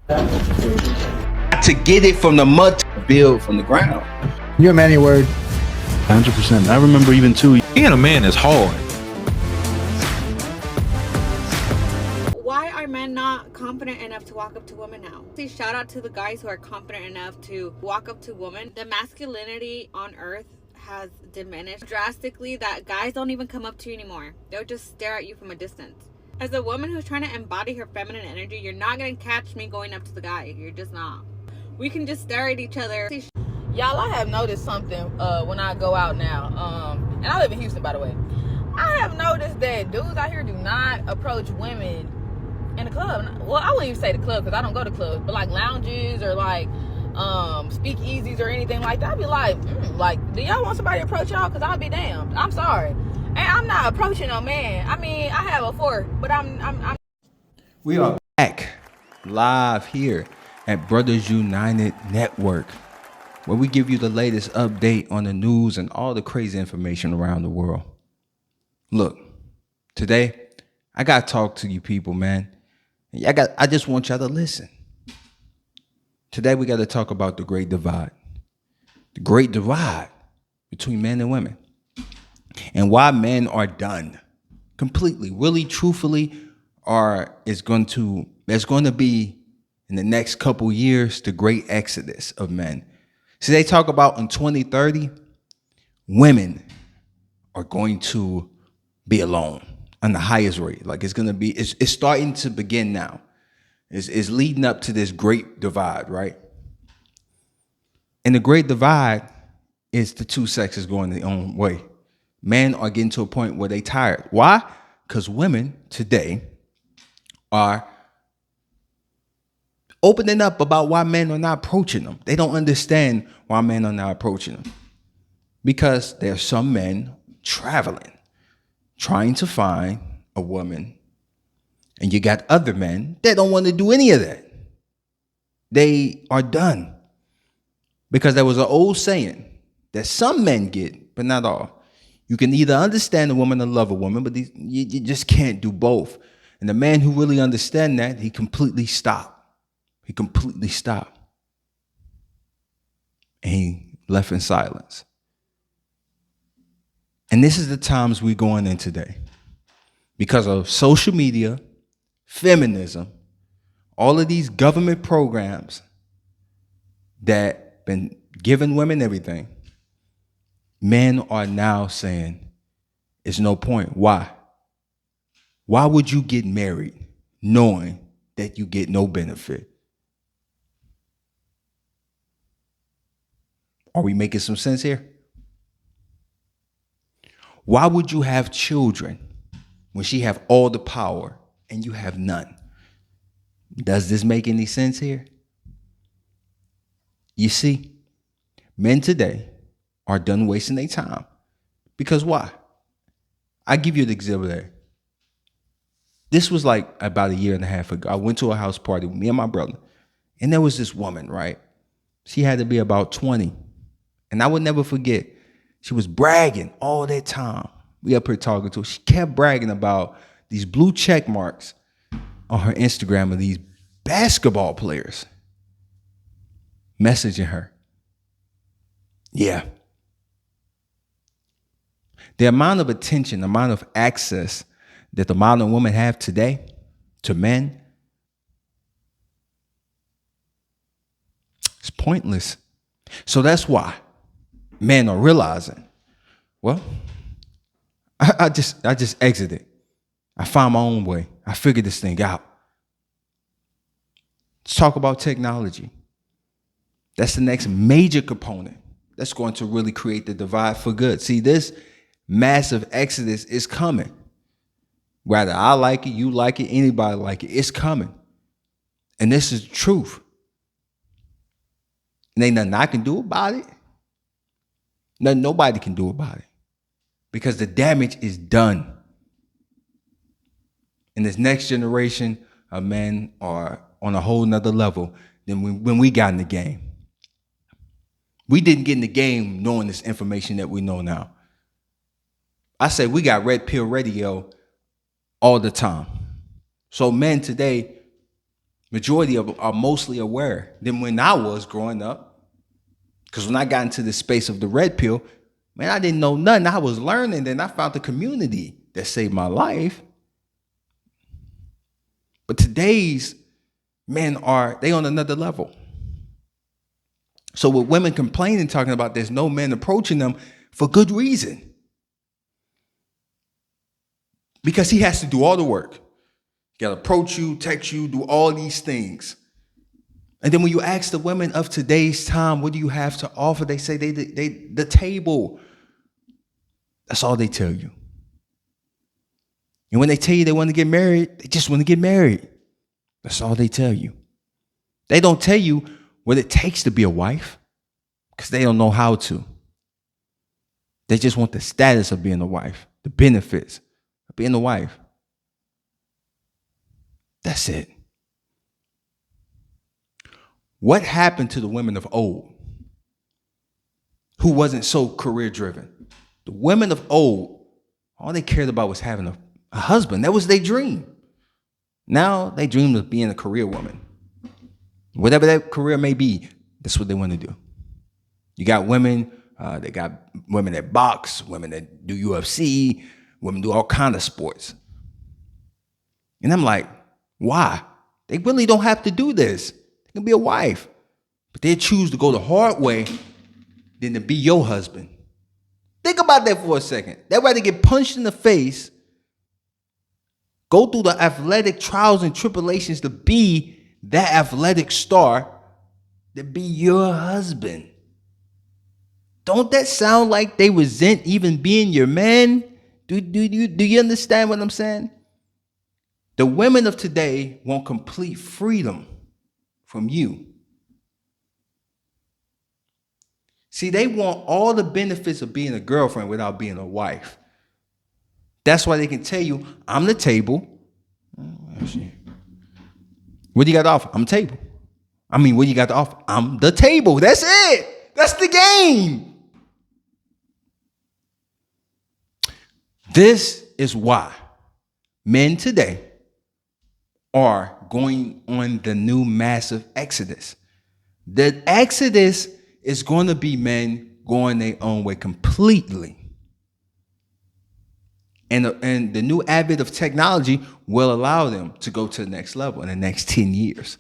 To get it from the mud to build from the ground. You're a man of your word. 100%. I remember even too. Being a man is hard. Why are men not confident enough to walk up to women now? See, shout out to the guys who are confident enough to walk up to women. The masculinity on earth has diminished drastically that guys don't even come up to you anymore. They'll just stare at you from a distance. As a woman who's trying to embody her feminine energy, you're not going to catch me going up to the guy. You're just not. We can just stare at each other. Y'all, I have noticed something when I go out now. And I live in Houston, by the way. I have noticed that dudes out here do not approach women in the club. Well, I wouldn't even say the club because I don't go to clubs, but like lounges or like speakeasies or anything like that. I'd be like, do y'all want somebody to approach y'all? Because I'll be damned. I'm sorry. And I'm not approaching no man. I mean, I have a fork, but I'm. We are back live here at Brothers United Network, where we give you the latest update on the news and all the crazy information around the world. Look, today I got to talk to you people, man. I just want y'all to listen. Today we got to talk about the Great Divide. The Great Divide between men and women. And why men are done completely, really, truthfully, there's going to be in the next couple years the great exodus of men. So they talk about in 2030, women are going to be alone on the highest rate. Like it's starting to begin now. It's leading up to this great divide, right? And the great divide is the two sexes going their own way. Men are getting to a point where they tired. Why? Because women today are opening up about why men are not approaching them. They don't understand why men are not approaching them. Because there are some men traveling, trying to find a woman. And you got other men that don't want to do any of that. They are done. Because there was an old saying that some men get, but not all. You can either understand a woman or love a woman, but you just can't do both. And the man who really understands that, he completely stopped. He completely stopped. And he left in silence. And this is the times we're going in today. Because of social media, feminism, all of these government programs that been giving women everything, men are now saying it's no point. Why? Why would you get married knowing that you get no benefit? Are we making some sense here? Why would you have children when she have all the power and you have none? Does this make any sense here? You see, men today are done wasting their time. Because why? I give you an example there. This was like about a year and a half ago. I went to a house party with me and my brother. And there was this woman, right? She had to be about 20. And I would never forget. She was bragging all that time. We up here talking to her. She kept bragging about these blue check marks on her Instagram of these basketball players messaging her. Yeah. The amount of attention, the amount of access that the modern women have today to men, it's pointless. So that's why men are realizing, well, I just exited. I found my own way. I figured this thing out. Let's talk about technology. That's the next major component that's going to really create the divide for good. See, this massive exodus is coming. Whether I like it, you like it, anybody like it, it's coming. And this is the truth. And ain't nothing I can do about it. Nothing nobody can do about it. Because the damage is done. And this next generation of men are on a whole nother level than when we got in the game. We didn't get in the game knowing this information that we know now. I say we got red pill radio all the time. So men today, Majority of are mostly aware than when I was growing up. Because when I got into the space of the red pill, man, I didn't know nothing. I was learning, then I found the community that saved my life. But today's men they on another level. So with women complaining, talking about there's no men approaching them for good reason. Because he has to do all the work. He got to approach you, text you, do all these things. And then when you ask the women of today's time, what do you have to offer? They say they the table. That's all they tell you. And when they tell you they want to get married, they just want to get married. That's all they tell you. They don't tell you what it takes to be a wife because they don't know how to. They just want the status of being a wife, the benefits of being a wife. That's it. What happened to the women of old who wasn't so career driven? The women of old, all they cared about was having a husband. That was their dream. Now they dream of being a career woman. Whatever that career may be, that's what they want to do. You got women, they got women that box, women that do UFC, women do all kinds of sports. And I'm like, why? They really don't have to do this. They can be a wife. But they choose to go the hard way than to be your husband. Think about that for a second. They'd rather get punched in the face, go through the athletic trials and tribulations to be that athletic star, to be your husband. Don't that sound like they resent even being your man? Do you understand what I'm saying? The women of today want complete freedom from you. See, they want all the benefits of being a girlfriend without being a wife. That's why they can tell you, I'm the table. What do you got to offer? I'm the table. What do you got to offer? I'm the table. That's it. That's the game. This is why men today are going on the new massive exodus. The exodus is going to be men going their own way completely. And the new advent of technology will allow them to go to the next level in the next 10 years.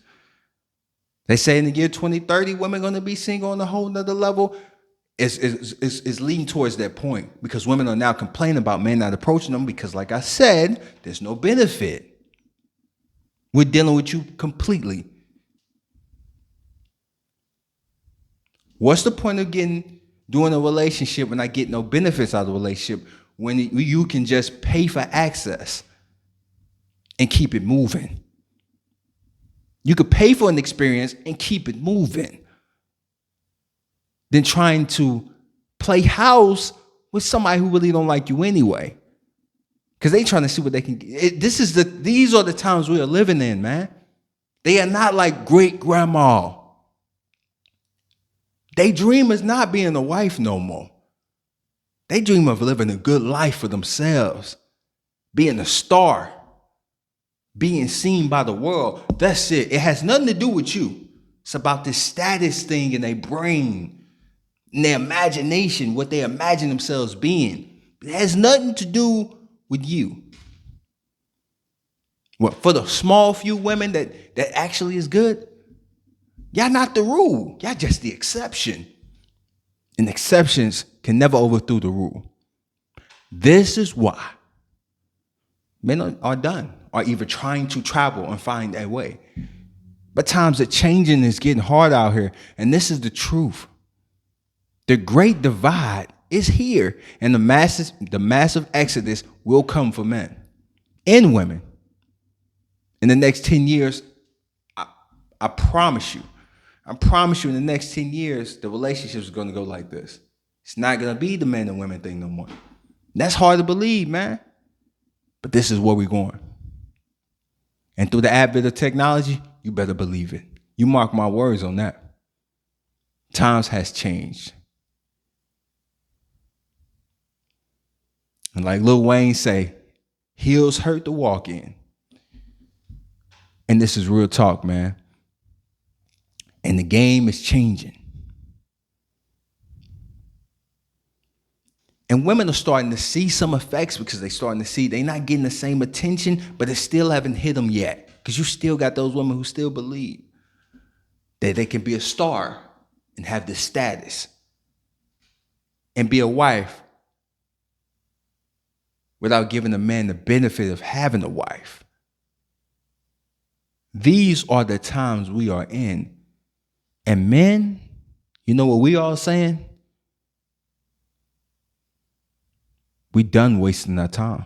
They say in the year 2030, women are going to be single on a whole nother level. Is leading towards that point because women are now complaining about men not approaching them because, like I said, there's no benefit. We're dealing with you completely. What's the point of doing a relationship when I get no benefits out of the relationship when you can just pay for access and keep it moving? You could pay for an experience and keep it moving than trying to play house with somebody who really don't like you anyway. Because they trying to see what they can get. These are the times we are living in, man. They are not like great grandma. They dream is not being a wife no more. They dream of living a good life for themselves, being a star, being seen by the world. That's it. It has nothing to do with you. It's about this status thing in their brain, in their imagination, what they imagine themselves being. It has nothing to do with you. Well, for the small few women that actually is good, y'all not the rule. Y'all just the exception. And exceptions can never overthrow the rule. This is why men are done, are either trying to travel and find a way. But times are changing, it's getting hard out here. And this is the truth. The great divide is here. And the massive exodus will come for men and women. In the next 10 years, I promise you in the next 10 years, the relationship is going to go like this. It's not going to be the men and women thing no more. That's hard to believe, man. But this is where we're going. And through the advent of technology, you better believe it. You mark my words on that. Times has changed. And like Lil Wayne say, heels hurt to walk in. And this is real talk, man. And the game is changing. And women are starting to see some effects because they're starting to see they're not getting the same attention, but it still haven't hit them yet. Because you still got those women who still believe that they can be a star and have this status and be a wife without giving a man the benefit of having a wife. These are the times we are in. And men, you know what we all saying? We done wasting our time.